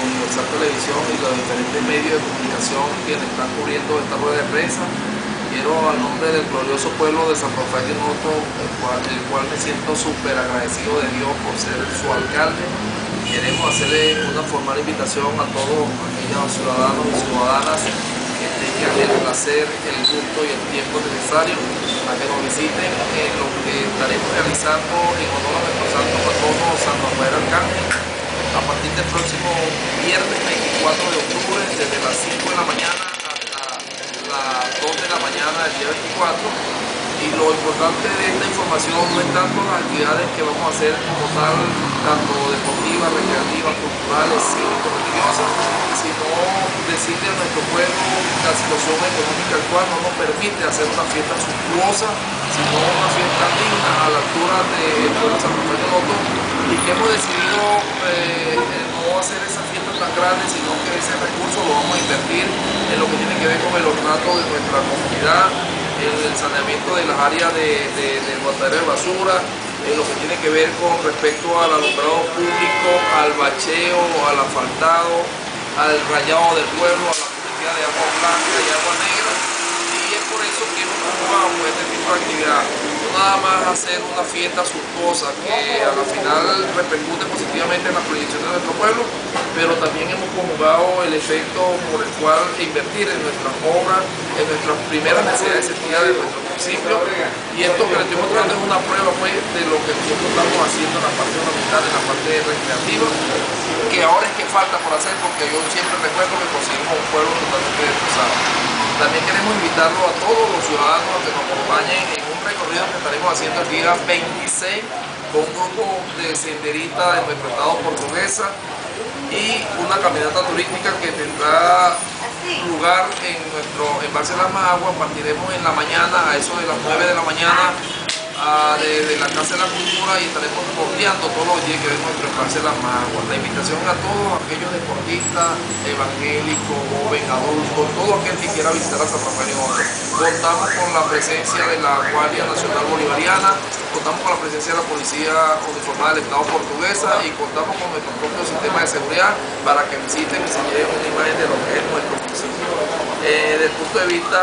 Universal Televisión y los diferentes medios de comunicación quienes están cubriendo esta rueda de prensa. Quiero, al nombre del glorioso pueblo de San Rafael de Noto, el cual me siento súper agradecido de Dios por ser su alcalde, queremos hacerle una formal invitación a todos aquellos ciudadanos y ciudadanas que tengan el placer, el gusto y el tiempo necesario a que nos visiten en lo que estaremos realizando en honor a nuestro santo patrono San Rafael Arcángel a partir del próximo viernes 24 de octubre desde las 5 de la mañana hasta las 2 de la mañana del día 24. Y lo importante de esta información no es tanto las actividades que vamos a hacer como tal, tanto deportivas, recreativas, culturales, cívico-religiosas, sino decirle a nuestro pueblo la situación económica actual no nos permite hacer una fiesta suntuosa, sino una fiesta digna a la altura del pueblo de San Rafael de Noto, y que hemos decidido no hacer esa fiesta tan grande, sino que ese recurso lo vamos a invertir en lo que tiene que ver con el ornato de nuestra comunidad, el saneamiento de las áreas del botadero de basura, lo que tiene que ver con respecto al alumbrado público, al bacheo, al asfaltado, al rayado del pueblo, a la publicidad de agua blanca y agua negra, y es por eso que hemos convocado este tipo de actividad. No nada más hacer una fiesta suntuosa que a la final repercute positivamente en la proyección de nuestro pueblo, pero también hemos conjugado el efecto por el cual invertir en nuestras obras, en nuestras primeras necesidades esenciales de nuestro municipio, y esto que les estoy mostrando es una prueba pues, de lo que nosotros estamos haciendo en la parte ornamental, en la parte recreativa, que ahora es que falta por hacer, porque yo siempre recuerdo que conseguimos un pueblo totalmente destrozado. También queremos invitarlos a todos los ciudadanos a que nos acompañen en un recorrido que estaremos haciendo el día 26 con un grupo de senderistas de nuestro estado Portuguesa y una caminata turística que tendrá lugar en nuestro embalse de las Maguas. Partiremos en la mañana, a eso de las 9 de la mañana, desde la Casa de la Cultura, y estaremos bordeando todos los días que ven nuestro embalse de las Maguas. La invitación a todos aquellos deportistas, evangélicos, jóvenes, adultos, todo aquel que quiera visitar a San Rafael de Noto. Contamos con la presencia de la Guardia Nacional Bolivariana, contamos con la presencia de la Policía Uniformada del Estado Portuguesa y contamos con nuestro propio sistema de seguridad para que visiten y se lleven una imagen de lo que es nuestro municipio. Desde el punto de vista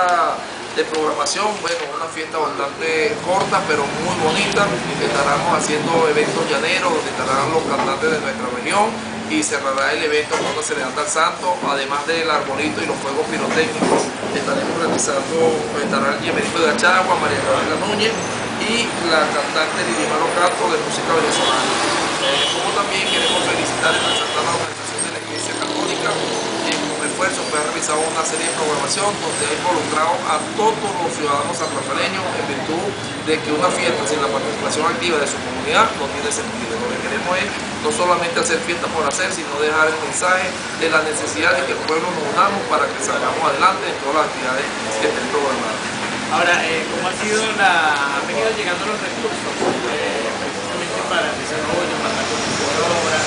de programación, bueno, una fiesta bastante corta pero muy bonita. Estaremos haciendo eventos llaneros donde estarán los cantantes de nuestra región y cerrará el evento con una serenata al santo, además del arbolito y los fuegos pirotécnicos. Estaremos realizando, estará el Yemerito de Achagua, María Gabriela Núñez y la cantante Lidima Locato de música venezolana. Como también queremos felicitar y resaltar la organización de la Iglesia Católica, que con esfuerzo ha realizado una serie de programación donde ha involucrado a todos los ciudadanos sanrafaeleños en virtud de que una fiesta sin la participación activa de su comunidad no tiene sentido. Lo que queremos es no solamente hacer fiesta por hacer, sino dejar el mensaje de la necesidad de que el pueblo nos unamos para que salgamos adelante en todas las actividades que estén programadas. Ahora, ¿cómo han venido llegando los recursos precisamente para el desarrollo, para la construcción de obras?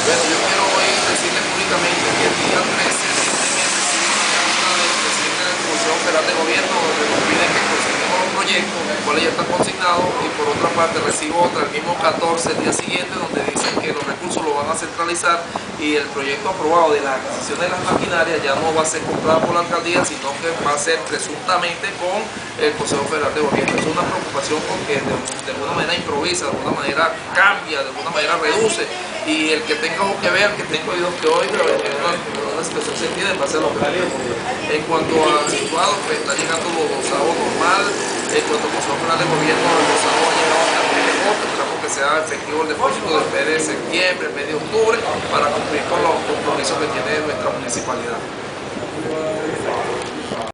Bueno, yo quiero hoy decirle públicamente que el día 13 de este mes recibí una carta del presidente de la Comisión Federal de Gobierno donde nos piden que consignemos los proyectos, los cuales ya están consignados, y por otra parte recibo otra el mismo 14 el día siguiente donde dicen que los recursos los van a centralizar y el proyecto aprobado de la adquisición de las maquinarias ya no va a ser comprado por la alcaldía, sino que va a ser presuntamente con el Consejo Federal de Gobierno. Es una preocupación porque de alguna manera improvisa, de alguna manera cambia, de alguna manera reduce, y el que tenga ojo que ver, el que tenga oídos que oiga, una situación sentida en base a lo que pregunta. En cuanto a situado, pues está llegando los dosados normal. En cuanto al Consejo Federal de Gobierno, los dosados han llegado hasta el mes de agosto. Esperamos que sea efectivo el depósito del mes de septiembre, el mes de octubre, para cumplir con los compromisos que tiene nuestra municipalidad.